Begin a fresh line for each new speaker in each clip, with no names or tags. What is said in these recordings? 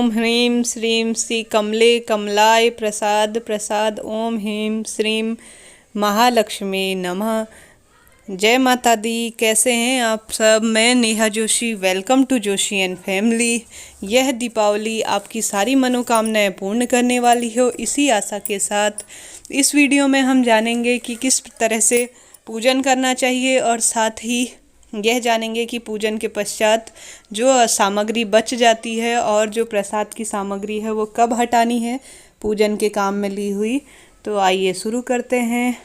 ओम ह्रीं श्रीं श्री कमले कमलाय प्रसाद प्रसाद। ओम ह्रीं श्रीं महालक्ष्मी नमः। जय माता दी। कैसे हैं आप सब? मैं Neha Joshi. Welcome to Joshi and family. यह दीपावली आपकी सारी मनोकामनाएं पूर्ण करने वाली हो, इसी आशा के साथ इस वीडियो में हम जानेंगे कि किस तरह से पूजन करना चाहिए और साथ ही यह जानेंगे कि पूजन के पश्चात जो सामग्री बच जाती है और जो प्रसाद की सामग्री है वो कब हटानी है पूजन के काम में ली हुई। तो आइए शुरू करते हैं।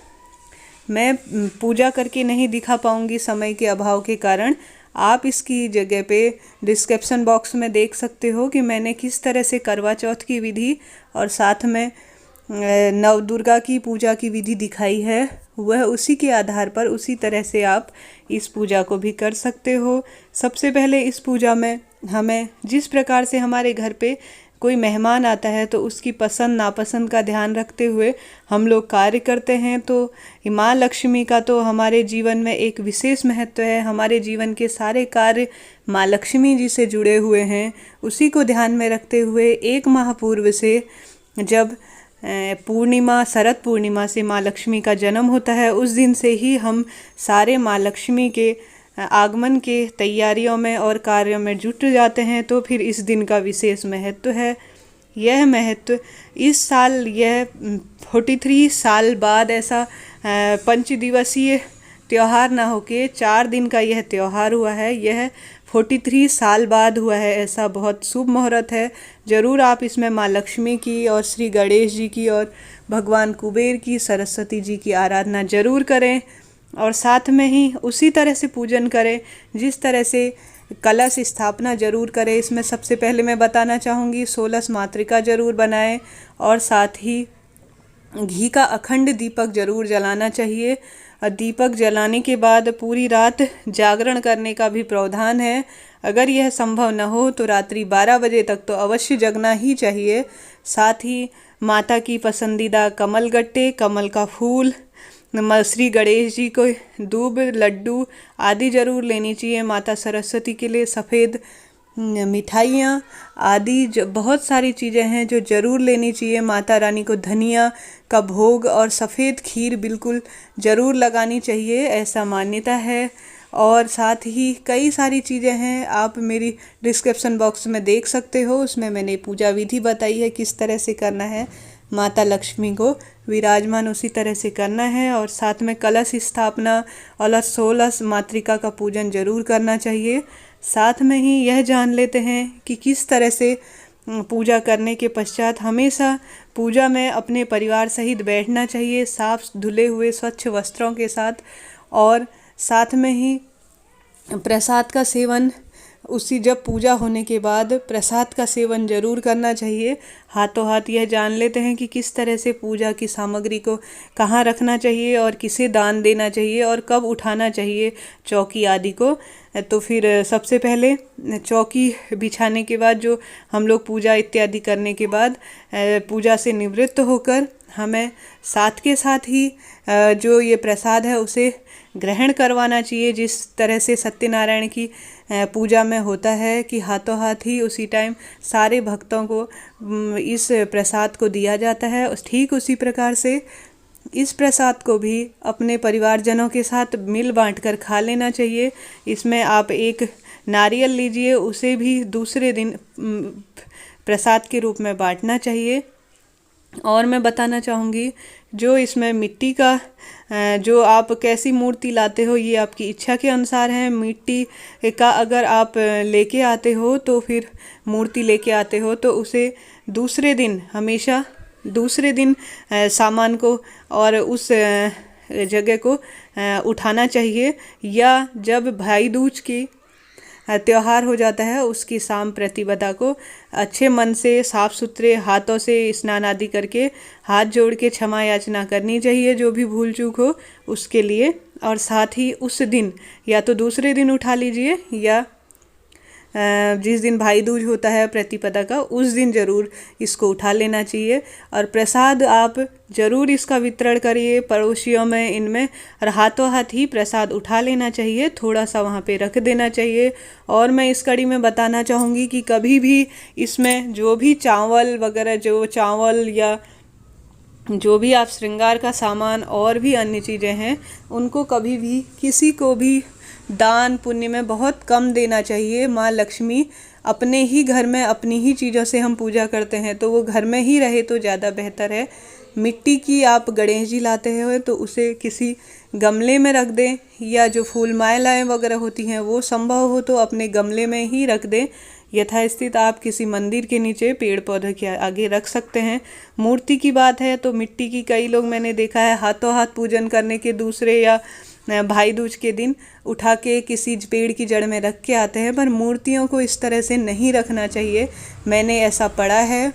मैं पूजा करके नहीं दिखा पाऊँगी समय के अभाव के कारण। आप इसकी जगह पे डिस्क्रिप्शन बॉक्स में देख सकते हो कि मैंने किस तरह से करवा चौथ की विधि और साथ में नव दुर्गा की पूजा की विधि दिखाई है। वह उसी के आधार पर उसी तरह से आप इस पूजा को भी कर सकते हो। सबसे पहले इस पूजा में हमें जिस प्रकार से हमारे घर पे कोई मेहमान आता है तो उसकी पसंद नापसंद का ध्यान रखते हुए हम लोग कार्य करते हैं। तो माँ लक्ष्मी का तो हमारे जीवन में एक विशेष महत्व है। हमारे जीवन के सारे कार्य माँ लक्ष्मी जी से जुड़े हुए हैं। उसी को ध्यान में रखते हुए एक माह पूर्व से जब पूर्णिमा, शरद पूर्णिमा से माँ लक्ष्मी का जन्म होता है, उस दिन से ही हम सारे माँ लक्ष्मी के आगमन के तैयारियों में और कार्यों में जुट जाते हैं। तो फिर इस दिन का विशेष महत्व है। यह महत्व इस साल यह 43 साल बाद ऐसा पंचदिवसीय त्यौहार ना होके 4 दिन का यह त्यौहार हुआ है। यह 43 साल बाद हुआ है। ऐसा बहुत शुभ मुहूर्त है। ज़रूर आप इसमें माँ लक्ष्मी की और श्री गणेश जी की और भगवान कुबेर की, सरस्वती जी की आराधना ज़रूर करें और साथ में ही उसी तरह से पूजन करें जिस तरह से कलश स्थापना ज़रूर करें। इसमें सबसे पहले मैं बताना चाहूँगी 16 मातृका ज़रूर बनाएं और साथ ही घी का अखंड दीपक ज़रूर जलाना चाहिए। और दीपक जलाने के बाद पूरी रात जागरण करने का भी प्रावधान है। अगर यह संभव न हो तो रात्रि 12 बजे तक तो अवश्य जगना ही चाहिए। साथ ही माता की पसंदीदा कमल गट्टे, कमल का फूल, श्री गणेश जी को दूब, लड्डू आदि ज़रूर लेनी चाहिए। माता सरस्वती के लिए सफ़ेद मिठाइयाँ आदि जो बहुत सारी चीज़ें हैं जो ज़रूर लेनी चाहिए। माता रानी को धनिया का भोग और सफ़ेद खीर बिल्कुल ज़रूर लगानी चाहिए, ऐसा मान्यता है। और साथ ही कई सारी चीज़ें हैं, आप मेरी डिस्क्रिप्शन बॉक्स में देख सकते हो। उसमें मैंने पूजा विधि बताई है किस तरह से करना है। माता लक्ष्मी को विराजमान उसी तरह से करना है और साथ में कलश स्थापना और 16 मातृका का पूजन ज़रूर करना चाहिए। साथ में ही यह जान लेते हैं कि किस तरह से पूजा करने के पश्चात हमेशा पूजा में अपने परिवार सहित बैठना चाहिए, साफ धुले हुए स्वच्छ वस्त्रों के साथ। और साथ में ही प्रसाद का सेवन उसी जब पूजा होने के बाद प्रसाद का सेवन ज़रूर करना चाहिए। हाथों हाथ यह जान लेते हैं कि किस तरह से पूजा की सामग्री को कहाँ रखना चाहिए और किसे दान देना चाहिए और कब उठाना चाहिए चौकी आदि को। तो फिर सबसे पहले चौकी बिछाने के बाद जो हम लोग पूजा इत्यादि करने के बाद पूजा से निवृत्त होकर हमें साथ के साथ ही जो ये प्रसाद है उसे ग्रहण करवाना चाहिए। जिस तरह से सत्यनारायण की पूजा में होता है कि हाथों हाथ ही उसी टाइम सारे भक्तों को इस प्रसाद को दिया जाता है, ठीक उसी प्रकार से इस प्रसाद को भी अपने परिवारजनों के साथ मिल बांटकर खा लेना चाहिए। इसमें आप एक नारियल लीजिए, उसे भी दूसरे दिन प्रसाद के रूप में बांटना चाहिए। और मैं बताना चाहूँगी जो इसमें मिट्टी का जो आप कैसी मूर्ति लाते हो ये आपकी इच्छा के अनुसार है। मिट्टी का अगर आप लेके आते हो तो फिर मूर्ति लेके आते हो तो उसे दूसरे दिन हमेशा दूसरे दिन सामान को और उस जगह को उठाना चाहिए। या जब भाई दूज की त्यौहार हो जाता है उसकी शाम प्रतिपदा को अच्छे मन से साफ सुथरे हाथों से स्नान आदि करके हाथ जोड़ के क्षमा याचना करनी चाहिए जो भी भूल चूक हो उसके लिए। और साथ ही उस दिन या तो दूसरे दिन उठा लीजिए या जिस दिन भाई दूज होता है प्रतिपदा का, उस दिन ज़रूर इसको उठा लेना चाहिए। और प्रसाद आप ज़रूर इसका वितरण करिए पड़ोसियों में, इनमें, और हाथों हाथ ही प्रसाद उठा लेना चाहिए, थोड़ा सा वहाँ पे रख देना चाहिए। और मैं इस कड़ी में बताना चाहूँगी कि कभी भी इसमें जो भी चावल वगैरह, जो चावल या जो भी आप श्रृंगार का सामान और भी अन्य चीज़ें हैं, उनको कभी भी किसी को भी दान पुण्य में बहुत कम देना चाहिए। माँ लक्ष्मी अपने ही घर में अपनी ही चीज़ों से हम पूजा करते हैं, तो वो घर में ही रहे तो ज़्यादा बेहतर है। मिट्टी की आप गणेश जी लाते हो तो उसे किसी गमले में रख दें, या जो फूल मालाएँ वगैरह होती हैं वो संभव हो तो अपने गमले में ही रख दें। यथास्थित आप किसी मंदिर के नीचे, पेड़ पौधे के आगे रख सकते हैं। मूर्ति की बात है तो मिट्टी की कई लोग मैंने देखा है हाथों हाथ पूजन करने के दूसरे या भाई दूज के दिन उठा के किसी पेड़ की जड़ में रख के आते हैं, पर मूर्तियों को इस तरह से नहीं रखना चाहिए। मैंने ऐसा पढ़ा है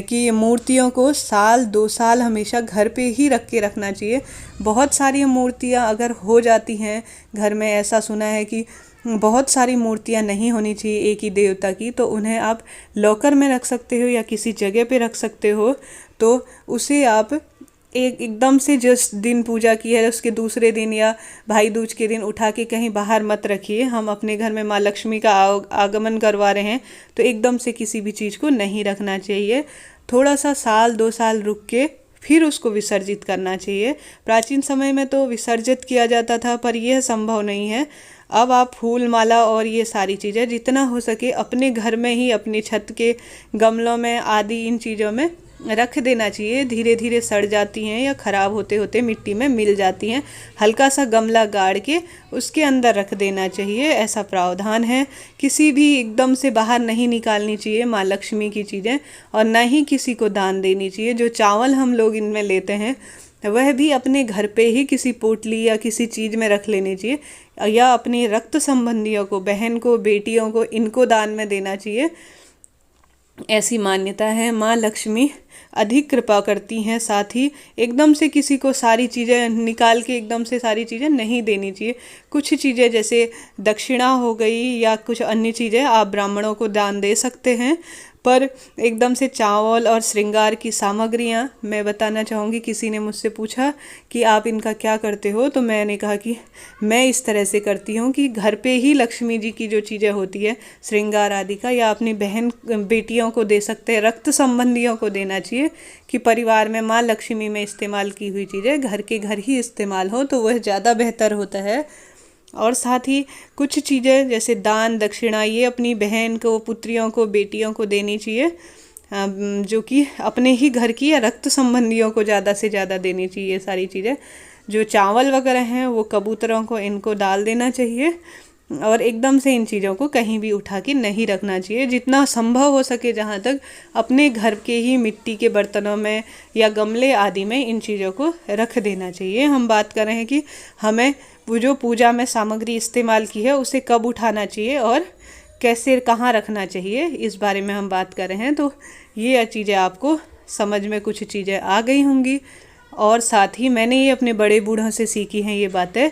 कि मूर्तियों को साल 2 साल हमेशा घर पे ही रख के रखना चाहिए। बहुत सारी मूर्तियाँ अगर हो जाती हैं घर में, ऐसा सुना है कि बहुत सारी मूर्तियाँ नहीं होनी चाहिए एक ही देवता की, तो उन्हें आप लॉकर में रख सकते हो या किसी जगह पे रख सकते हो। तो उसे आप एकदम से जिस दिन पूजा की है उसके दूसरे दिन या भाई दूज के दिन उठा के कहीं बाहर मत रखिए। हम अपने घर में माँ लक्ष्मी का आगमन करवा रहे हैं तो एकदम से किसी भी चीज़ को नहीं रखना चाहिए। थोड़ा सा साल 2 साल रुक के फिर उसको विसर्जित करना चाहिए। प्राचीन समय में तो विसर्जित किया जाता था, पर यह संभव नहीं है। अब आप फूल माला और ये सारी चीज़ें जितना हो सके अपने घर में ही, अपनी छत के गमलों में आदि इन चीज़ों में रख देना चाहिए। धीरे धीरे सड़ जाती हैं या ख़राब होते होते मिट्टी में मिल जाती हैं। हल्का सा गमला गाड़ के उसके अंदर रख देना चाहिए, ऐसा प्रावधान है। किसी भी एकदम से बाहर नहीं निकालनी चाहिए माँ लक्ष्मी की चीज़ें, और ना ही किसी को दान देनी चाहिए। जो चावल हम लोग इनमें लेते हैं वह भी अपने घर पे ही किसी पोटली या किसी चीज़ में रख लेनी चाहिए, या अपने रक्त संबंधियों को, बहन को, बेटियों को, इनको दान में देना चाहिए। ऐसी मान्यता है। माँ लक्ष्मी अधिक कृपा करती हैं। साथ ही एकदम से किसी को सारी चीज़ें निकाल के एकदम से सारी चीज़ें नहीं देनी चाहिए। कुछ चीज़ें जैसे दक्षिणा हो गई या कुछ अन्य चीज़ें आप ब्राह्मणों को दान दे सकते हैं, पर एकदम से चावल और श्रृंगार की सामग्रियाँ, मैं बताना चाहूँगी, किसी ने मुझसे पूछा कि आप इनका क्या करते हो, तो मैंने कहा कि मैं इस तरह से करती हूँ कि घर पे ही लक्ष्मी जी की जो चीज़ें होती है श्रृंगार आदि का, या अपनी बहन बेटियों को दे सकते हैं, रक्त संबंधियों को देना चाहिए कि परिवार में माँ लक्ष्मी में इस्तेमाल की हुई चीज़ें घर के घर ही इस्तेमाल हो, तो वह ज़्यादा बेहतर होता है। और साथ ही कुछ चीज़ें जैसे दान दक्षिणा ये अपनी बहन को, पुत्रियों को, बेटियों को देनी चाहिए, जो कि अपने ही घर की या रक्त संबंधियों को ज़्यादा से ज़्यादा देनी चाहिए सारी चीज़ें। जो चावल वगैरह हैं वो कबूतरों को, इनको डाल देना चाहिए, और एकदम से इन चीज़ों को कहीं भी उठा के नहीं रखना चाहिए। जितना संभव हो सके जहाँ तक अपने घर के ही मिट्टी के बर्तनों में या गमले आदि में इन चीज़ों को रख देना चाहिए। हम बात कर रहे हैं कि हमें वो जो पूजा में सामग्री इस्तेमाल की है उसे कब उठाना चाहिए और कैसे, कहाँ रखना चाहिए, इस बारे में हम बात कर रहे हैं। तो ये चीज़ें आपको समझ में कुछ चीज़ें आ गई होंगी, और साथ ही मैंने ये अपने बड़े बूढ़ों से सीखी हैं ये बातें।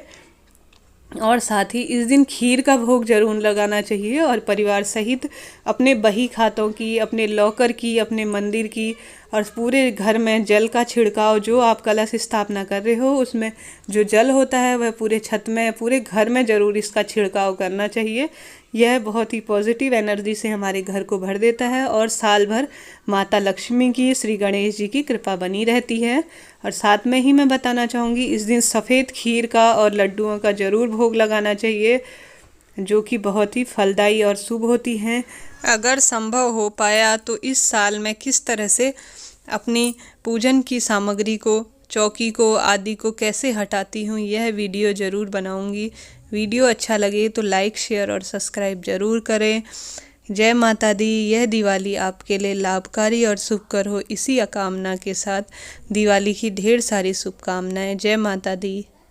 और साथ ही इस दिन खीर का भोग जरूर लगाना चाहिए, और परिवार सहित अपने बही खातों की, अपने लॉकर की, अपने मंदिर की, और पूरे घर में जल का छिड़काव, जो आप कलश स्थापना कर रहे हो उसमें जो जल होता है वह पूरे छत में, पूरे घर में ज़रूर इसका छिड़काव करना चाहिए। यह बहुत ही पॉजिटिव एनर्जी से हमारे घर को भर देता है, और साल भर माता लक्ष्मी की, श्री गणेश जी की कृपा बनी रहती है। और साथ में ही मैं बताना चाहूँगी इस दिन सफ़ेद खीर का और लड्डुओं का ज़रूर भोग लगाना चाहिए, जो कि बहुत ही फलदायी और शुभ होती हैं। अगर संभव हो पाया तो इस साल मैं किस तरह से अपनी पूजन की सामग्री को, चौकी को आदि को कैसे हटाती हूँ, यह वीडियो ज़रूर बनाऊँगी। वीडियो अच्छा लगे तो लाइक, शेयर और सब्सक्राइब ज़रूर करें। जय माता दी। यह दिवाली आपके लिए लाभकारी और शुभकर हो, इसी कामना के साथ दिवाली की ढेर सारी शुभकामनाएं। जय माता दी।